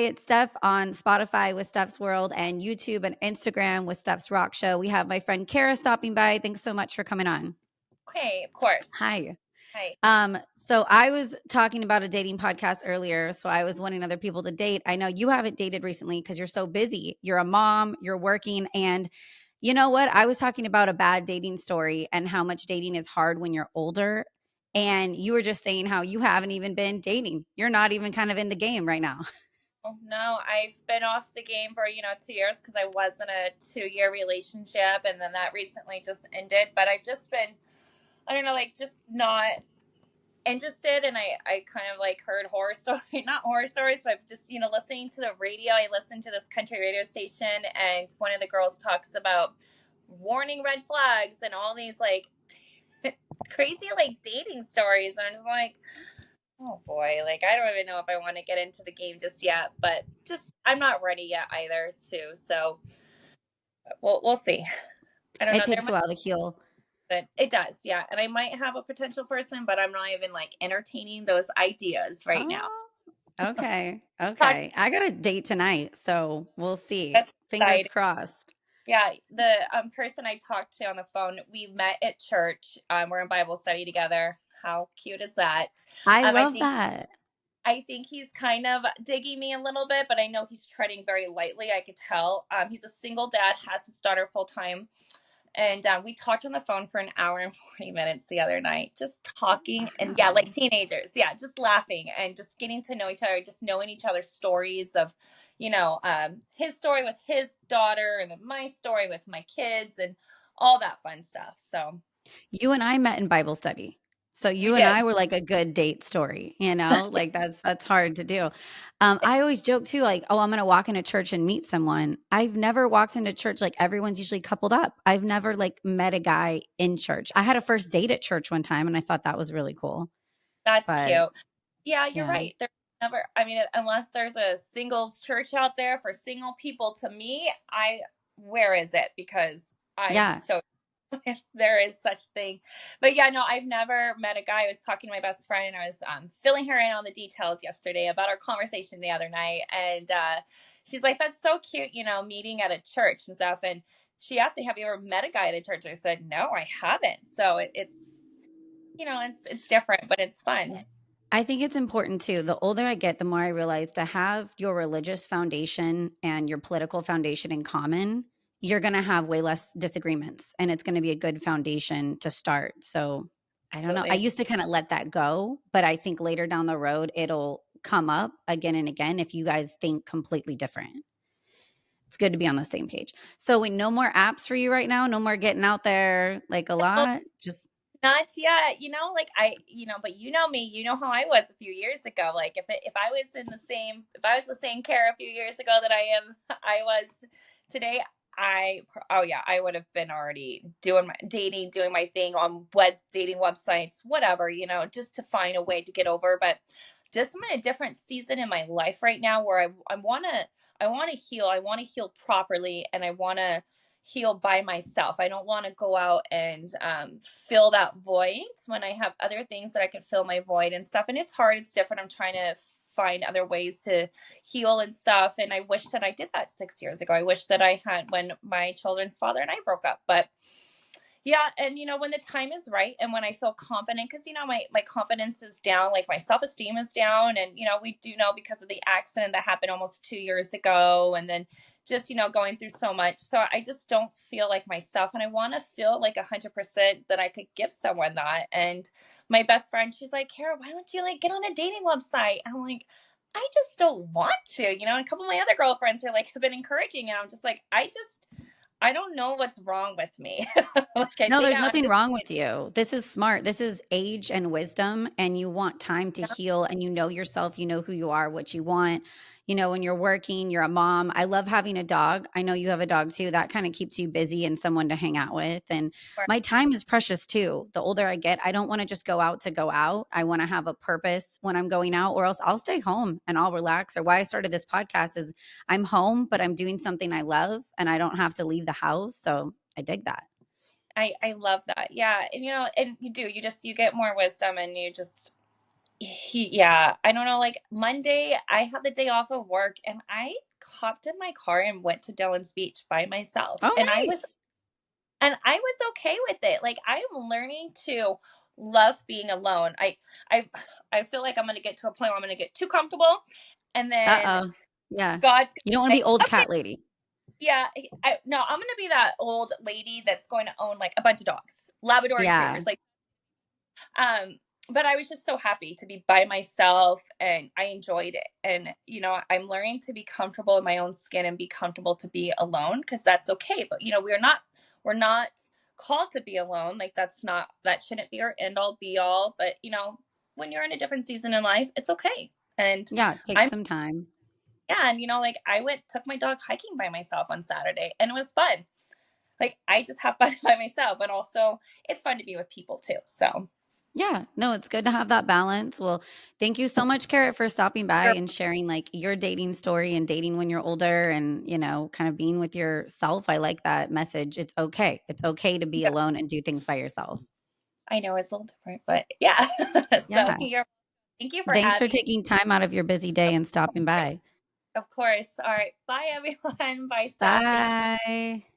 it's Steph on Spotify with Steph's World and YouTube and Instagram with Steph's Rock Show. We have my friend Kara stopping by. Thanks so much for coming on. Okay, of course. Hi. Hi. So I was talking about a dating podcast earlier. So I was wanting other people to date. I know you haven't dated recently because you're so busy. You're a mom, you're working, and you know what? I was talking about a bad dating story and how much dating is hard when you're older. And you were just saying how you haven't even been dating. You're not even kind of in the game right now. Oh, no, I've been off the game for, 2 years because I was in a 2-year relationship and then that recently just ended. But I've just been, I don't know, like just not interested. And I kind of like heard horror stories, not horror stories, but I've just, listening to the radio. I listened to this country radio station and one of the girls talks about warning red flags and all these like crazy like dating stories. And I'm just like, oh boy, like I don't even know if I want to get into the game just yet, but just I'm not ready yet either too. So we'll see. I don't It know. There takes a might while to heal. but it does, yeah. And I might have a potential person, but I'm not even like entertaining those ideas right now. Oh, okay. Talk Okay. I got a date tonight, so we'll see. that's Fingers exciting. crossed. Yeah, the person I talked to on the phone, we met at church. We're in Bible study together. How cute is that? I I love think that. he's kind of digging me a little bit, but I know he's treading very lightly. I could tell. He's a single dad, has his daughter full time. And we talked on the phone for an hour and 40 minutes the other night, just talking. And yeah, like Wow. teenagers. Yeah, just laughing and just getting to know each other, just knowing each other's stories of, his story with his daughter and then my story with my kids and all that fun stuff. So You and I met in Bible study. So we you and did. I were like a good date story, you know? Like that's hard to do. I always joke too, like, oh, I'm gonna walk into church and meet someone. I've never walked into church, like everyone's usually coupled up. I've never like met a guy in church. I had a first date at church one time and I thought that was really cool. That's But cute. Yeah, you're yeah. right. There's never, I mean, unless there's a singles church out there for single people, to me, where is it? Because I'm Yeah. so, if there is such thing. But yeah, no, I've never met a guy. I was talking to my best friend and I was filling her in on the details yesterday about our conversation the other night. And she's like, that's so cute, meeting at a church and stuff. And she asked me, have you ever met a guy at a church? I said, no, I haven't. So it's, it's different, but it's fun. I think it's important too. The older I get, the more I realize to have your religious foundation and your political foundation in common, you're going to have way less disagreements and it's going to be a good foundation to start. So I don't know. I Absolutely. used to kind of let that go, but I think later down the road, it'll come up again and again if you guys think completely different. It's good to be on the same page. So we no more apps for you right now. No more getting out there like a lot. Just Not yet, like but you know me, you know how I was a few years ago. Like if I was if I was the same Kara a few years ago that I was today, oh yeah, I would have been already doing my dating, doing my thing on web dating websites, whatever, just to find a way to get over. But just I'm in a different season in my life right now where I want to heal. I want to heal properly, and I want to heal by myself. I don't want to go out and fill that void when I have other things that I can fill my void and stuff. And it's hard. It's different. I'm trying to find other ways to heal and stuff. And I wish that I did that 6 years ago. I wish that I had when my children's father and I broke up. But yeah, and when the time is right and when I feel confident, because my confidence is down, like my self-esteem is down, and we do know because of the accident that happened almost 2 years ago, and then just going through so much, so I just don't feel like myself, and I want to feel like 100% that I could give someone that. And my best friend, she's like, Kara, why don't you like get on a dating website? I'm like, I just don't want to, and a couple of my other girlfriends are like have been encouraging, and I'm just like, I don't know what's wrong with me. Like I no, think there's I'm nothing just wrong with you. This is smart. This is age and wisdom, and you want time to heal, and you know yourself, you know who you are, what you want. You know, when you're working, you're a mom. I love having a dog. I know you have a dog too. That kind of keeps you busy and someone to hang out with. And my time is precious too. The older I get, I don't want to just go out to go out. I want to have a purpose when I'm going out, or else I'll stay home and I'll relax. Or why I started this podcast is I'm home, but I'm doing something I love and I don't have to leave the house. So I dig that. I love that. Yeah. And and you do, you get more wisdom and you just Yeah, I don't know, like Monday, I had the day off of work and I hopped in my car and went to Dillon's Beach by myself. Oh, nice. And I was okay with it. Like I'm learning to love being alone. I I feel like I'm gonna get to a point where I'm gonna get too comfortable and then Uh-oh. Yeah. God's You don't wanna gonna be say, old okay, cat lady. yeah, no, I'm gonna be that old lady that's going to own like a bunch of dogs, Labrador and Yeah. Terriers, like um, but I was just so happy to be by myself and I enjoyed it. And, I'm learning to be comfortable in my own skin and be comfortable to be alone because that's okay. But, we're not called to be alone. Like that shouldn't be our end all be all. But, when you're in a different season in life, it's okay. And Yeah, take I'm, some time. yeah. And, like took my dog hiking by myself on Saturday and it was fun. Like I just have fun by myself, but also it's fun to be with people too. So, Yeah, no, it's good to have that balance. Well, thank you so much, Carrot, for stopping by and sharing like your dating story and dating when you're older and, kind of being with yourself. I like that message. It's okay. It's okay to be yeah. alone and do things by yourself. I know it's a little different, but yeah. So Yeah. thank you for Thanks for having me. taking time out of your busy day Of and stopping course. by. Of course. All right. Bye everyone. Bye, Steph. Thank you. Bye.